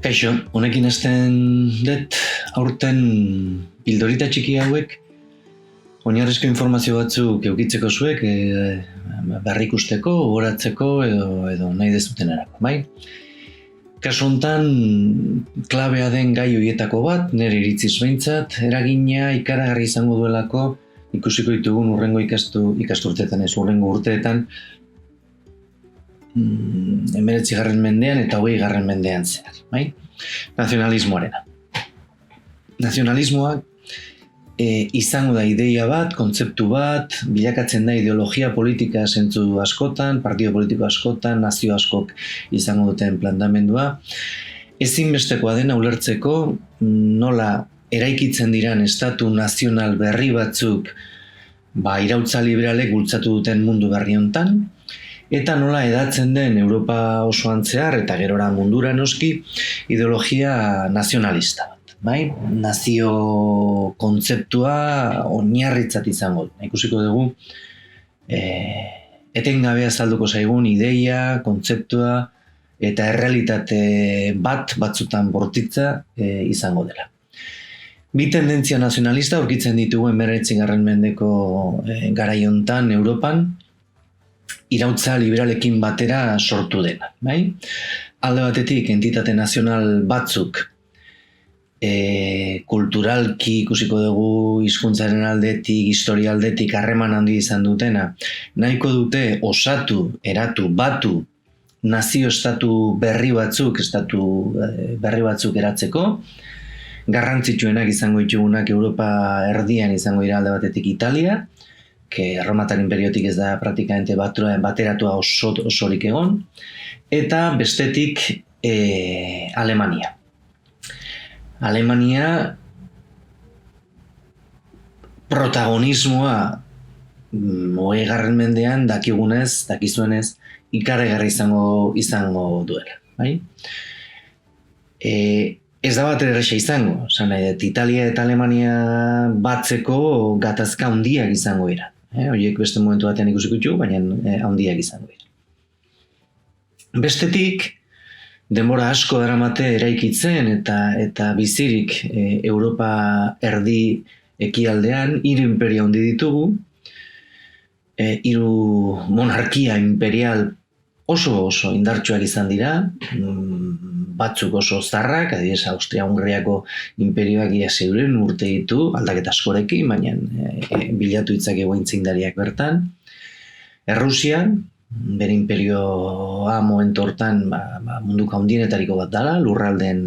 Kaixo, honekin hasten dut aurten pildorita txiki hauek oinarrizko informazio batzuk eukitzeko zuek, berrikusteko, gogoratzeko edo nahi dezutenerako, bai? Kasu honetan, klabea den gai horietako bat, nire iritziz behintzat, eragina ikaragarri izango duelako ikusiko ditugun hurrengo ikasturteetan ez, hurrengo urteetan 19. mendean eta 20. mendean zehar, bai? Nazionalismoarena. Nazionalismoak izango da ideia bat, kontzeptu bat, bilakatzen da ideologia politika zentzu askotan, partido politiko askotan, nazio askok izango duten plantamendua. Ezinbestekoa dena ulertzeko nola eraikitzen diran estatu nazional berri batzuk iraultza liberalek bultzatu duten mundu berri hontan, eta nola edatzen den Europa osoan zehar eta gerora mundura noski ideologia nazionalista bat, bai? Nazio kontzeptua oinarritzat izango. Ikusiko dugu etengabe azalduko zaigun ideia, kontzeptua eta errealitate batzutan bortitza izango dela. Bi tendentzia nazionalista aurkitzen ditugu 19. mendeko garai hontan Europan, iraultza liberalekin batera sortu dena, bai? Alde batetik entitate nazional batzuk kulturalki ikusiko dugu hizkuntzaren aldetik, historia aldetik harreman handi izan dutena, nahiko dute osatu, eratu, batu nazio estatu berri batzuk eratzeko, garrantzitsuenak izango ditugunak Europa erdian izango dira alde batetik Italia, Erromatar imperiotik ez da praktikamente bateratua osorik egon, eta bestetik Alemania. Alemania protagonismoa 20. mendean dakizuenez ikaragarri izango duela, bai? Ez da bat erresa izango, Italia eta Alemania batzeko gatazka handiak izango dira. Horiek beste momentu batean ikusiko ditugu, baina handiak izango dira. Bestetik, denbora asko daramate eraikitzen eta bizirik Europa erdi ekialdean 3 imperio handi ditugu, 3 monarkia imperial oso indartsuak izan dira, batzuk oso zarrak, adibidez Austria-Hungriako imperioak ia 600 urte ditu, aldaketa askorekin, baina bilatu ditzakegu aintzindariak bertan. Errusia, bere imperioa momentu hortan munduko handienetariko bat dela, lurraldeen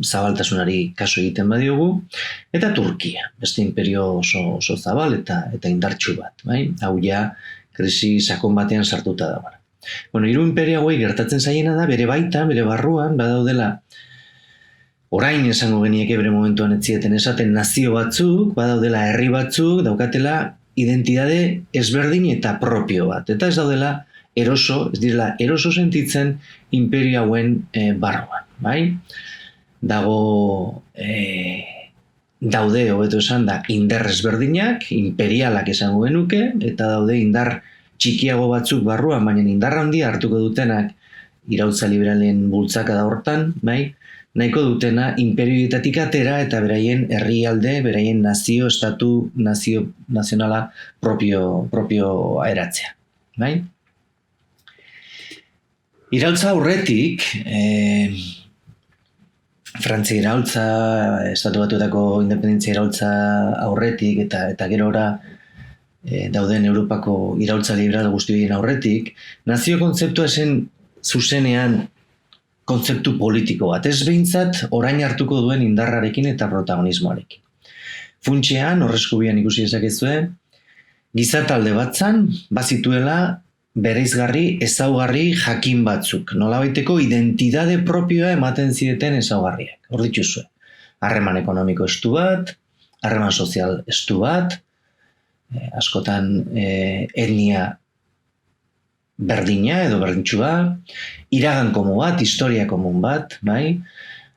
zabaltasunari kasu egiten badiogu, eta Turkia, beste imperio oso zabal eta indartsu bat, bai? Hau ja krisi sakon batean sartuta dagoena. 3 imperio hauei gertatzen zaiena da, bere baitan, bere barruan, badaudela, orain esango genieke bere momentuan ez zieten esaten nazio batzuk, badaudela herri batzuk, daukatela identitate ezberdin eta propio bat. Eta ez daudela ez direla eroso sentitzen imperio hauen barruan, bai? Daude, hobeto esan da, indar ezberdinak, imperialak esango genuke, eta daude indar txikiago batzuk barruan, baina indar handia hartuko dutenak iraultza liberalen bultzakada hortan, bai? Nahiko dutena imperioetatik atera eta beraien herrialde, beraien nazio nazionala propio eratzea, bai? Iraultza aurretik, Frantzia iraultza, Estatu Batuetako independentzia iraultza aurretik eta gerora dauden Europako iraultza liberal guztien aurretik, nazio kontzeptua zen zuzenean kontzeptu politiko bat, ez behintzat orain hartuko duen indarrarekin eta protagonismoarekin. Funtsean, horrezkubian ikusi dezakezue, gizatalde batzan bazituela bereizgarri, ezaugarri jakin batzuk, nolabaiteko identitate propioa ematen zieten ezaugarriak. Hor dituzue, harreman ekonomiko estu bat, harreman sozial estu bat, askotan etnia berdina edo berdintxua, iragan komun bat, historia komun bat, bai?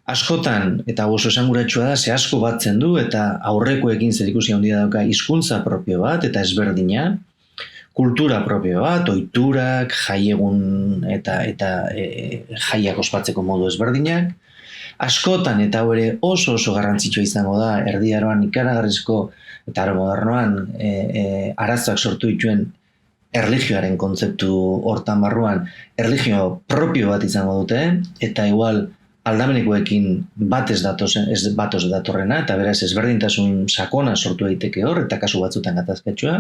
Askotan, eta oso esanguratsua da, ze asko batzen du eta aurrekoekin zerikusi handia dauka hizkuntza propio bat eta ezberdina, kultura propio bat, ohiturak, jaiegun eta jaiak ospatzeko modu ezberdinak. Askotan, eta hau ere oso garrantzitsua izango da, Erdi Aroan ikaragarrizko eta aro modernoan arazoak sortu dituen erlijioaren kontzeptu hortan barruan, erlijio propio bat izango dute, eta igual aldamenekoekin bat ez batoz datorrena, eta beraz ezberdintasun sakona sortu daiteke hor, eta kasu batzutan gatazkatsua.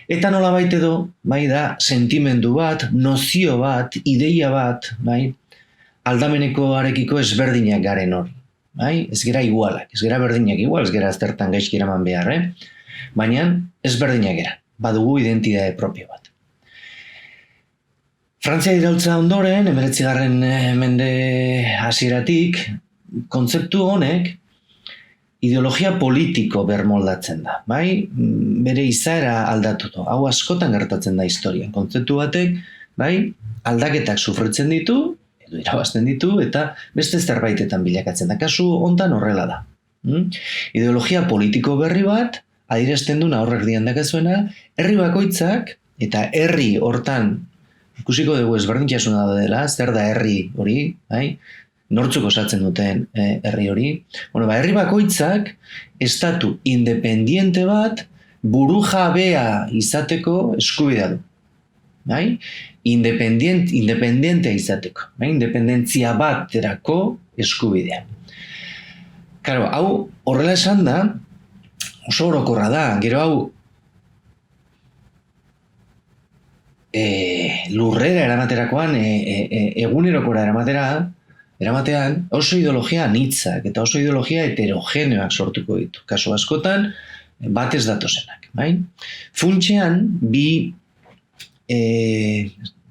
Eta nolabait edo, bai da, sentimendu bat, nozio bat, ideia bat, bai, aldamenekoarekiko ezberdinak garen hor. Bai? Ez gera igualak, ez gera berdinak igual, ez gera aztertan gaizki eraman behar, baina ezberdinak gera, badugu identitate propio bat. Frantzia iraultza ondoren, 19. Mende hasieratik, kontzeptu honek ideologia politiko bermoldatzen da, bai? Bere izaera aldatu du. Hau askotan gertatzen da historian. Kontzeptu batek, bai, aldaketak sufritzen ditu, edo irabazten ditu, eta beste zerbaitetan bilakatzen da. Kasu hontan horrela da. Ideologia politiko berri bat, adierazten duna horrek diandakazuena, herri bakoitzak, eta herri hortan ikusiko dugu ezberdintasuna dela, zer da herri hori, bai? Nortzuk osatzen duten herri hori. Herri bakoitzak estatu independiente bat burujabea izateko eskubidea du. Bai? Independientea izateko. Bai? Independentzia baterako eskubidea. Claro, hau horrela esan da, oso orokorra da, gero hau lurrera eramaterakoan, egunerokora eramatean oso ideologia anitzak eta oso ideologia heterogeneoak sortuko ditu. Kasu askotan, bat ez datozenak. Bai? Funtsean, bi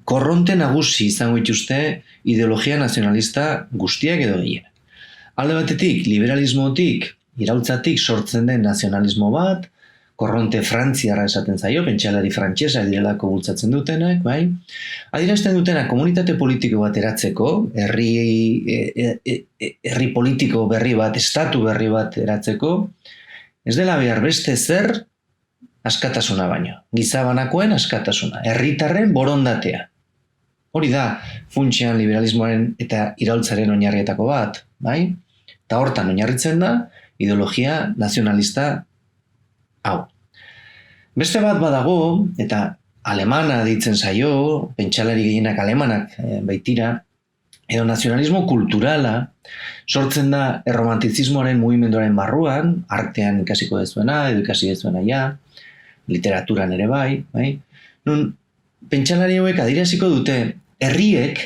korronte nagusi izango dituzte ideologia nazionalista guztiak edo gehienak. Alde batetik, liberalismotik, iraultzatik sortzen den nazionalismo bat, korronte frantziarra esaten zaio, pentsalari frantsesa direlako bultzatzen dutenak, bai? Adierazten dutenak komunitate politiko bat eratzeko, herri politiko berri bat, estatu berri bat eratzeko, ez dela behar beste zer askatasuna baino. Gizabanakoen askatasuna, herritarren borondatea. Hori da, funtsean liberalismoaren eta iraultzaren oinarrietako bat, bai? Eta hortan oinarritzen da, ideologia nazionalista hau. Beste bat badago, eta alemana ditzen zaio, pentsalari gehienak alemanak baitira, edo nazionalismo kulturala, sortzen da erromantizismoaren mugimenduaren barruan, artean ikasiko dezuena, edo ikasi dezuena ja, literaturan ere bai? Nun, pentsalari hauek adieraziko dute, herriek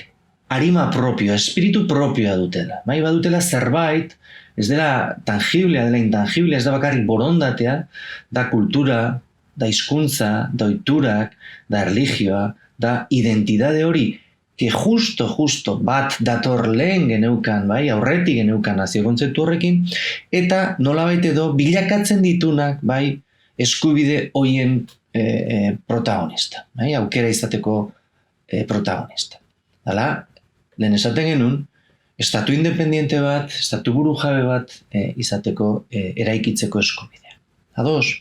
arima propio, espiritu propioa dutela. Bai, badutela zerbait, ez dela tangiblea, dela intangiblea, ez da bakarrik borondatea, da kultura, da hizkuntza, da ohiturak, da erlijioa, da identitate hori, que justo bat dator lehen geneukan, bai, aurretik geneukan nazio kontzeptu horrekin, eta nolabait edo bilakatzen ditunak, bai, eskubide hoien protagonista, bai, aukera izateko protagonista. Dala, lehen esaten genuen, estatu independiente bat, estatu burujabe bat izateko eraikitzeko eskubidea. Ados,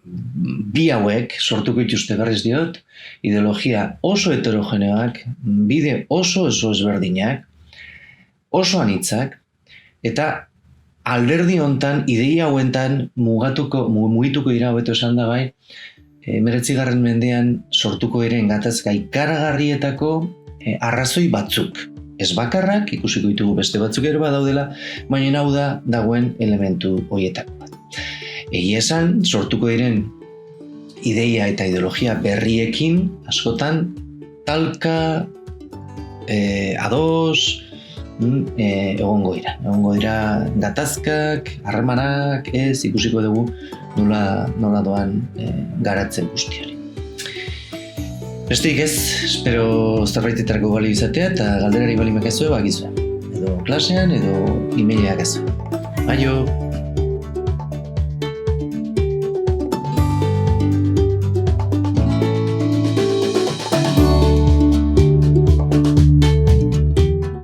bi hauek sortuko dituzte berriz diot, ideologia oso heterogeneoak, bide oso ezberdinak, oso anitzak, eta alderdi hontan, ideia hauentan mugituko dira hobeto esan da bai, 19. Mendean sortuko diren gatazka ikaragarrietako arrazoi batzuk. Ez bakarrak, ikusiko ditugu beste batzuk ere badaudela, baina hau da dagoen elementu horietako bat. Egia esan, sortuko diren ideia eta ideologia berriekin, askotan, talka, ados, egongo dira gatazkak, harremanak, ez ikusiko dugu nola doan garatzen guztiari. Besteik ez, espero zerbaitetarako balio izatea eta galderari bali makazue bakizue. Edo klasean, edo e-maileak azue. Aio!